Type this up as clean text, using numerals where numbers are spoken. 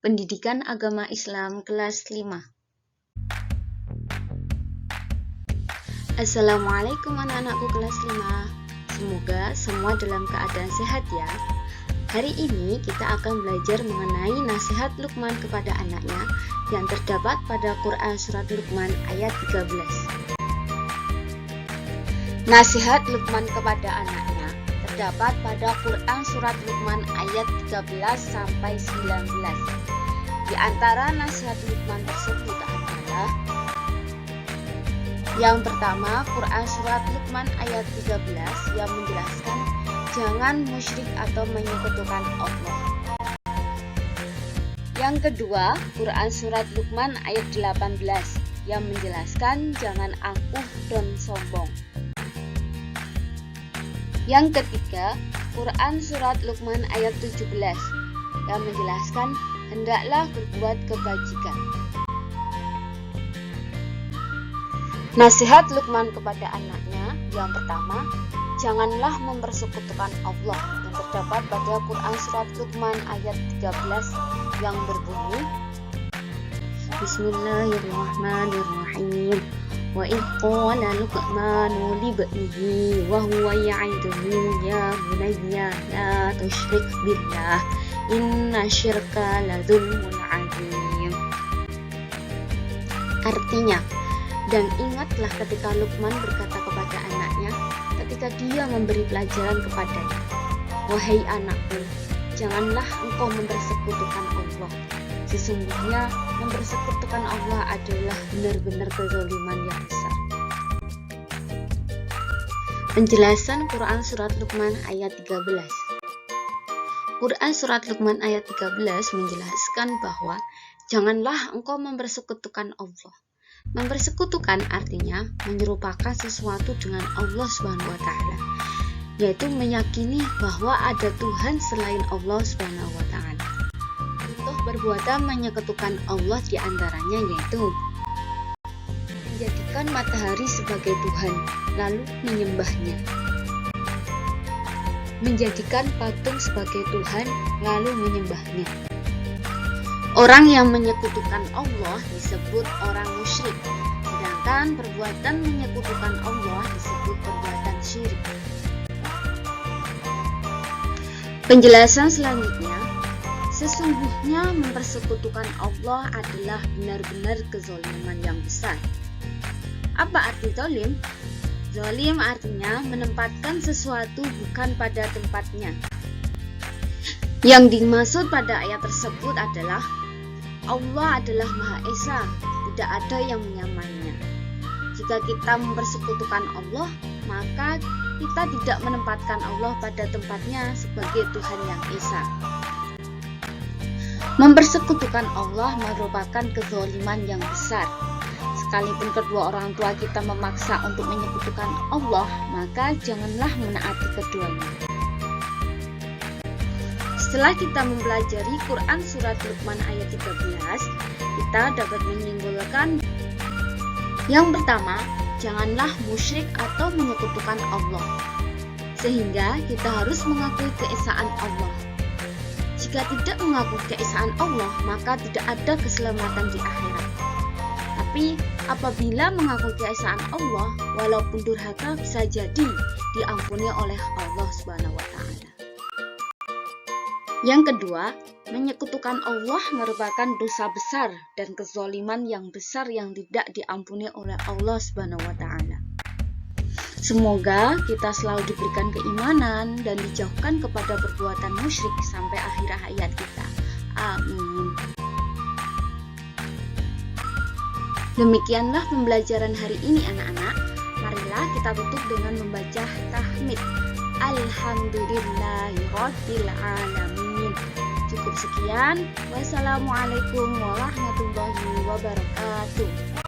Pendidikan Agama Islam kelas 5. Assalamualaikum anak-anakku kelas 5. Semoga semua dalam keadaan sehat ya. Hari ini kita akan belajar mengenai nasihat Luqman kepada anaknya yang terdapat pada Quran Surat Luqman ayat 13. Nasihat Luqman kepada anaknya terdapat pada Quran Surat Luqman ayat 13-19. Di antara nasihat Luqman tersebut adalah: yang pertama, Quran Surat Luqman ayat 13 yang menjelaskan jangan musyrik atau menyekutukan Allah. Yang kedua, Quran Surat Luqman ayat 18 yang menjelaskan jangan angkuh dan sombong. Yang ketiga, Quran Surat Luqman ayat 17 yang menjelaskan hendaklah berbuat kebajikan. Nasihat Luqman kepada anaknya yang pertama, janganlah mempersekutukan Allah, yang terdapat pada Quran Surat Luqman ayat 13 yang berbunyi: Bismillahirrahmanirrahim. Wa idh qala Luqmanu libnihi wa huwa ya'iduhu ya bunayya la tusyrik billah inna syirka la dzulmun 'adzim. Artinya, dan ingatlah ketika Luqman berkata kepada anaknya ketika dia memberi pelajaran kepadanya, wahai anakku, janganlah engkau mempersekutukan Allah. Sesungguhnya mempersekutukan Allah adalah benar-benar kezaliman yang besar. Penjelasan Quran Surat Luqman ayat 13. Quran Surat Luqman ayat 13 menjelaskan bahwa janganlah engkau mempersekutukan Allah. Mempersekutukan artinya menyerupakan sesuatu dengan Allah Subhanahu wa taala, yaitu meyakini bahwa ada Tuhan selain Allah Subhanahu wa taala. Contoh perbuatan menyekutukan Allah diantaranya yaitu menjadikan matahari sebagai Tuhan lalu menyembahnya, menjadikan patung sebagai Tuhan lalu menyembahnya. Orang yang menyekutukan Allah disebut orang musyrik, sedangkan perbuatan menyekutukan Allah disebut perbuatan syirik. Penjelasan selanjutnya, sesungguhnya mempersekutukan Allah adalah benar-benar kezaliman yang besar. Apa arti zalim? Zalim artinya menempatkan sesuatu bukan pada tempatnya. Yang dimaksud pada ayat tersebut adalah Allah adalah Maha Esa, tidak ada yang menyamainya. Jika kita mempersekutukan Allah, maka kita tidak menempatkan Allah pada tempatnya sebagai Tuhan yang Esa. Mempersekutukan Allah merupakan kezaliman yang besar. Sekalipun kedua orang tua kita memaksa untuk menyekutukan Allah, maka janganlah menaati keduanya. Setelah kita mempelajari Quran Surat Luqman ayat 13, kita dapat menyimpulkan: yang pertama, janganlah musyrik atau menyekutukan Allah, sehingga kita harus mengakui keesaan Allah. Jika tidak mengakui keesaan Allah, maka tidak ada keselamatan di akhirat. Tapi apabila mengakui keesaan Allah, walaupun durhaka bisa jadi diampuni oleh Allah Subhanahu wa taala. Yang kedua, menyekutukan Allah merupakan dosa besar dan kezaliman yang besar yang tidak diampuni oleh Allah Subhanahu wa taala. Semoga kita selalu diberikan keimanan dan dijauhkan kepada perbuatan musyrik sampai akhir hayat kita. Amin. Demikianlah pembelajaran hari ini anak-anak. Marilah kita tutup dengan membaca tahmid. Alhamdulillahirabbil alamin. Cukup sekian. Wassalamualaikum warahmatullahi wabarakatuh.